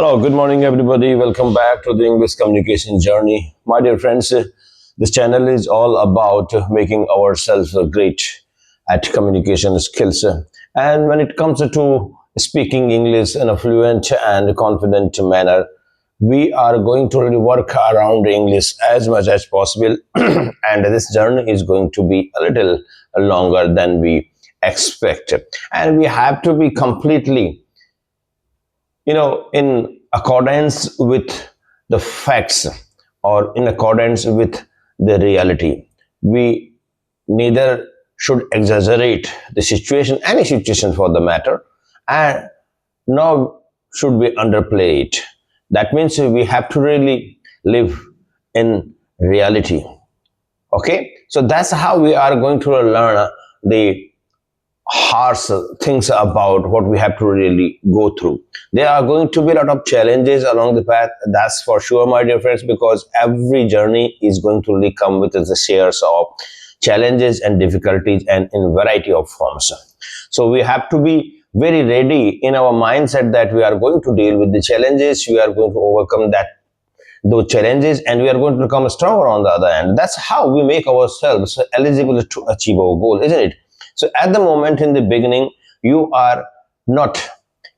Hello, good morning, everybody. Welcome back to the English communication journey. My dear friends, this channel is all about making ourselves great at communication skills. And when it comes to speaking English in a fluent and confident manner, we are going to really work around English as much as possible. And this journey is going to be a little longer than we expect. And we have to be completely in accordance with the facts or in accordance with the reality. We neither should exaggerate the situation, any situation for the matter, and nor should we underplay it. That means we have to really live in reality. Okay, so that's how we are going to learn the harsh things about what we have to really go through. There are going to be a lot of challenges along the path, that's for sure, my dear friends, because every journey is going to really come with the shares of challenges and difficulties and in variety of forms. So we have to be very ready in our mindset that we are going to deal with the challenges, we are going to overcome those challenges, and we are going to become stronger on the other end. That's how we make ourselves eligible to achieve our goal, isn't it? So at the moment, in the beginning, you are not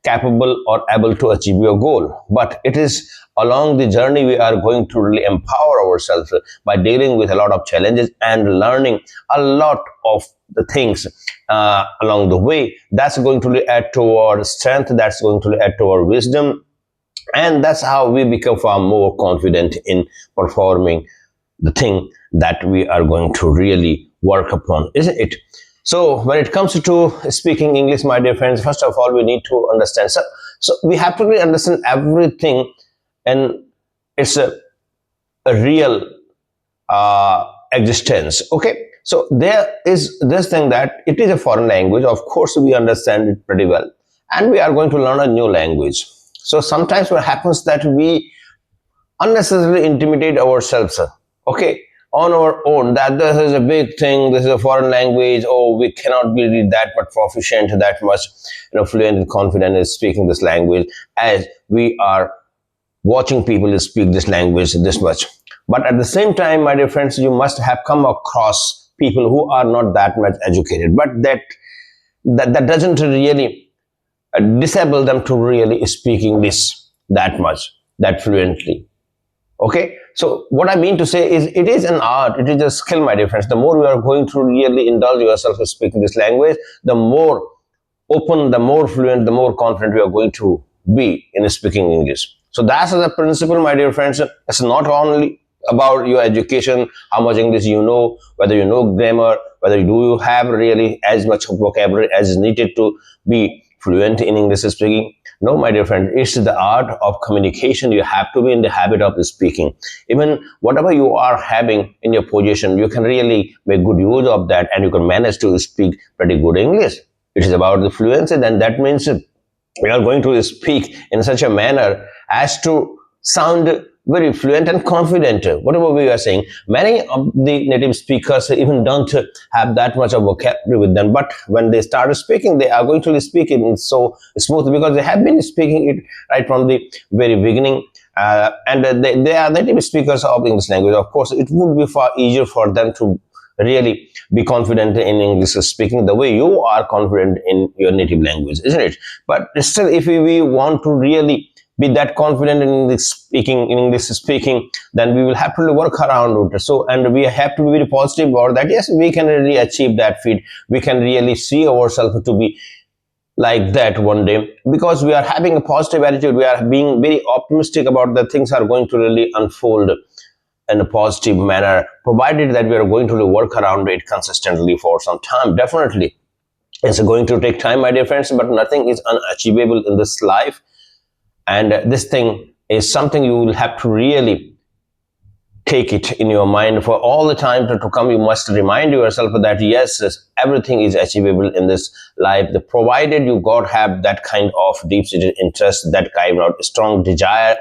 capable or able to achieve your goal, but it is along the journey we are going to really empower ourselves by dealing with a lot of challenges and learning a lot of the things along the way. That's going to really add to our strength, that's going to really add to our wisdom, and that's how we become far more confident in performing the thing that we are going to really work upon, isn't it? So when it comes to speaking English, my dear friends, first of all, we need to understand. So we have to really understand everything, and it's a real existence. Okay, so there is this thing that it is a foreign language. Of course, we understand it pretty well, and we are going to learn a new language. So sometimes what happens that we unnecessarily intimidate ourselves. Okay, on our own, that this is a big thing, this is a foreign language, oh, we cannot be that much proficient, that much fluent and confident in speaking this language, as we are watching people speak this language this much. But at the same time, my dear friends, you must have come across people who are not that much educated, but that doesn't really disable them to really speak English that much, that fluently. Okay, so what I mean to say is it is an art, it is a skill, my dear friends. The more you are going to really indulge yourself in speaking this language, the more open, the more fluent, the more confident you are going to be in speaking English. So that's the principle, my dear friends. It's not only about your education, how much English you know, whether you know grammar, whether you have really as much vocabulary as is needed to be fluent in English speaking. No, my dear friend, it's the art of communication. You have to be in the habit of speaking. Even whatever you are having in your position, you can really make good use of that, and you can manage to speak pretty good English. It is about the fluency, then that means we are going to speak in such a manner as to sound very fluent and confident. Whatever we are saying, many of the native speakers even don't have that much of vocabulary with them, but when they start speaking, they are going to speak it so smooth because they have been speaking it right from the very beginning, and they are native speakers of English language. Of course, it would be far easier for them to really be confident in English speaking the way you are confident in your native language, isn't it? But still, if we want to really be that confident in English speaking, then we will have to work around it. So, and we have to be very positive about that. Yes, we can really achieve that feat. We can really see ourselves to be like that one day, because we are having a positive attitude. We are being very optimistic about the things are going to really unfold in a positive manner, provided that we are going to work around it consistently for some time. Definitely, it's going to take time, my dear friends, but nothing is unachievable in this life. And this thing is something you will have to really take it in your mind for all the time to come. You must remind yourself that yes, everything is achievable in this life, provided you have that kind of deep-seated interest, that kind of strong desire,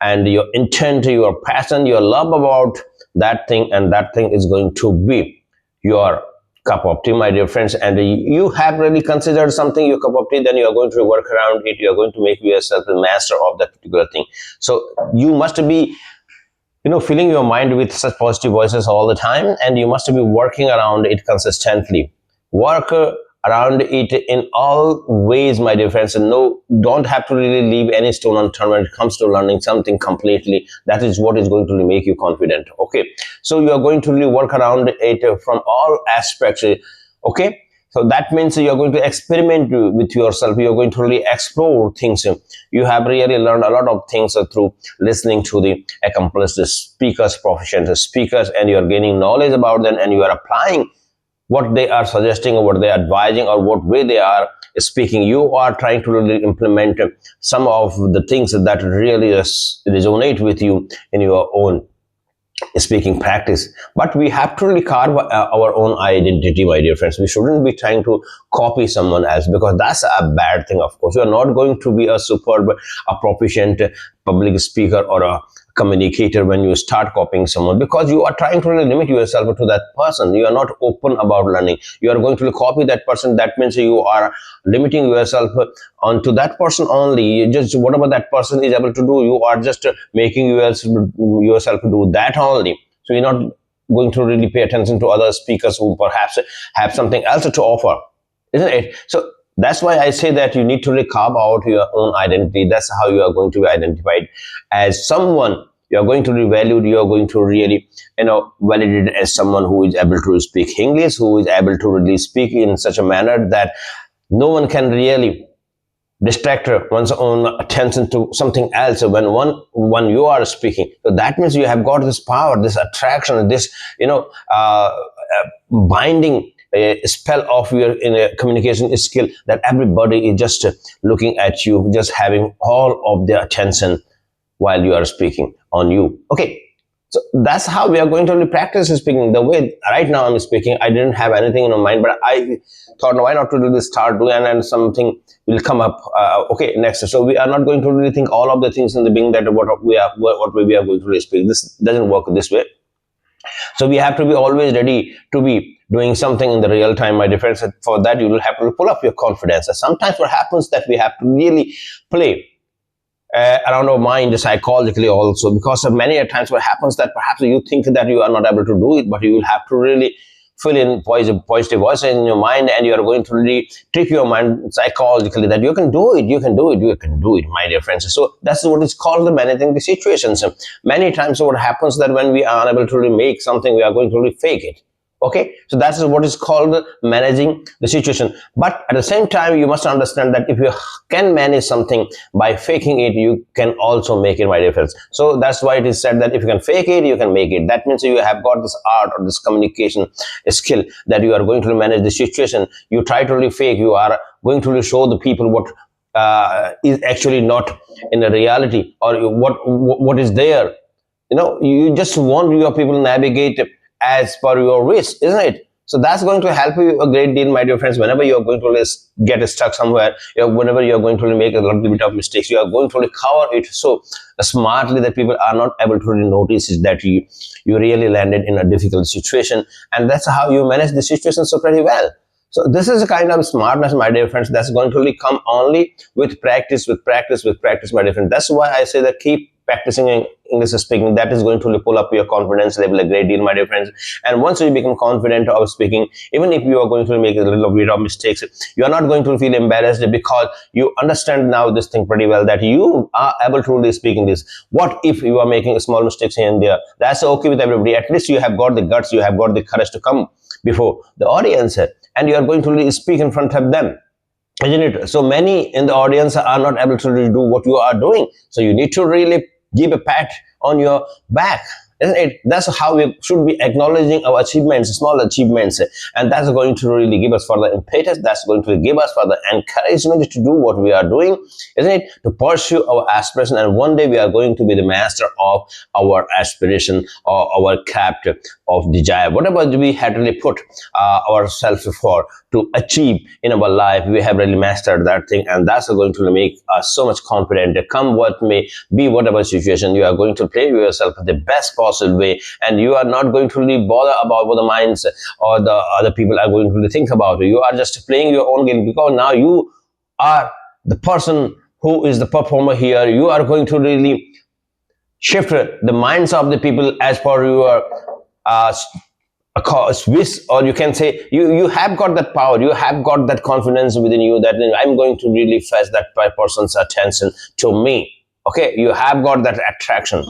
and your intent, your passion, your love about that thing, and that thing is going to be your cup of tea, my dear friends, and you have really considered something your cup of tea, then you are going to work around it. You are going to make yourself the master of that particular thing. So you must be, filling your mind with such positive voices all the time, and you must be working around it consistently. Work around it in all ways, my dear friends, and don't have to really leave any stone unturned when it comes to learning something completely. That is what is going to really make you confident. Okay, so you are going to really work around it from all aspects. Okay, so that means you are going to experiment with yourself. You are going to really explore things. You have really learned a lot of things through listening to the accomplished speakers, proficient speakers, and you are gaining knowledge about them, and you are applying what they are suggesting or what they are advising or what way they are speaking. You are trying to really implement some of the things that really resonate with you in your own speaking practice. But we have to really carve our own identity, my dear friends. We shouldn't be trying to copy someone else, because that's a bad thing. Of course, you are not going to be a superb, a proficient public speaker or a communicator when you start copying someone, because you are trying to really limit yourself to that person. You are not open about learning. You are going to copy that person. That means you are limiting yourself onto that person only. You just whatever that person is able to do, you are just making yourself do that only. So you're not going to really pay attention to other speakers who perhaps have something else to offer, isn't it? So that's why I say that you need to really carve out your own identity. That's how you are going to be identified as someone. You are going to be valued. You are going to really, validated as someone who is able to speak English, who is able to really speak in such a manner that no one can really distract one's own attention to something else when you are speaking. So that means you have got this power, this attraction, this binding a spell of your in a communication skill, that everybody is just looking at you, just having all of their attention while you are speaking on you. Okay, so that's how we are going to really practice speaking. The way right now I'm speaking, I didn't have anything in my mind, but I thought, why not to do this, start doing, and something will come up. Okay, next. So we are not going to really think all of the things in the beginning that what way we are going to really speak. This doesn't work this way. So we have to be always ready to be doing something in the real time, my dear friends. For that, you will have to pull up your confidence. Sometimes what happens that we have to really play around our mind psychologically also, because of many times what happens that perhaps you think that you are not able to do it, but you will have to really fill in positive voices in your mind, and you are going to really trick your mind psychologically that you can do it, my dear friends. So that's what is called the managing the situations. Many times what happens that when we are unable to really make something, we are going to really fake it. Okay, so that's what is called managing the situation. But at the same time, you must understand that if you can manage something by faking it, you can also make it, my dear friends. So that's why it is said that if you can fake it, you can make it. That means you have got this art or this communication skill that you are going to manage the situation. You try to really fake, you are going to really show the people what is actually not in the reality, or what is there. You just want your people navigate as per your wish, isn't it? So that's going to help you a great deal, my dear friends. Whenever you are going to get stuck somewhere, whenever you are going to make a little bit of mistakes, you are going to cover it so smartly that people are not able to really notice that you really landed in a difficult situation. And that's how you manage the situation so pretty well. So this is a kind of smartness, my dear friends, that's going to really come only with practice, my dear friends. That's why I say that keep practicing English speaking. That is going to pull up your confidence level a great deal, my dear friends. And once you become confident of speaking, even if you are going to make a little bit of mistakes, you are not going to feel embarrassed, because you understand now this thing pretty well, that you are able to really speak English. What if you are making small mistakes here and there? That's okay with everybody. At least you have got the guts, you have got the courage to come before the audience, and you are going to really speak in front of them, isn't it? So many in the audience are not able to really do what you are doing. So you need to really give a pat on your back, isn't it? That's how we should be acknowledging our achievements, small achievements, and that's going to really give us further impetus. That's going to give us further encouragement to do what we are doing, isn't it? To pursue our aspiration, and one day we are going to be the master of our aspiration, or our craft of desire, whatever we had really put ourselves for to achieve in our life. We have really mastered that thing, and that's going to make us so much confident. Come what may be, whatever situation, you are going to play yourself the best possible way, and you are not going to really bother about what the minds or the other people are going to really think about you. You are just playing your own game, because now you are the person who is the performer here. You are going to really shift the minds of the people as per your wish, or you can say you have got that power, you have got that confidence within you that I'm going to really fetch that person's attention to me. Okay, you have got that attraction.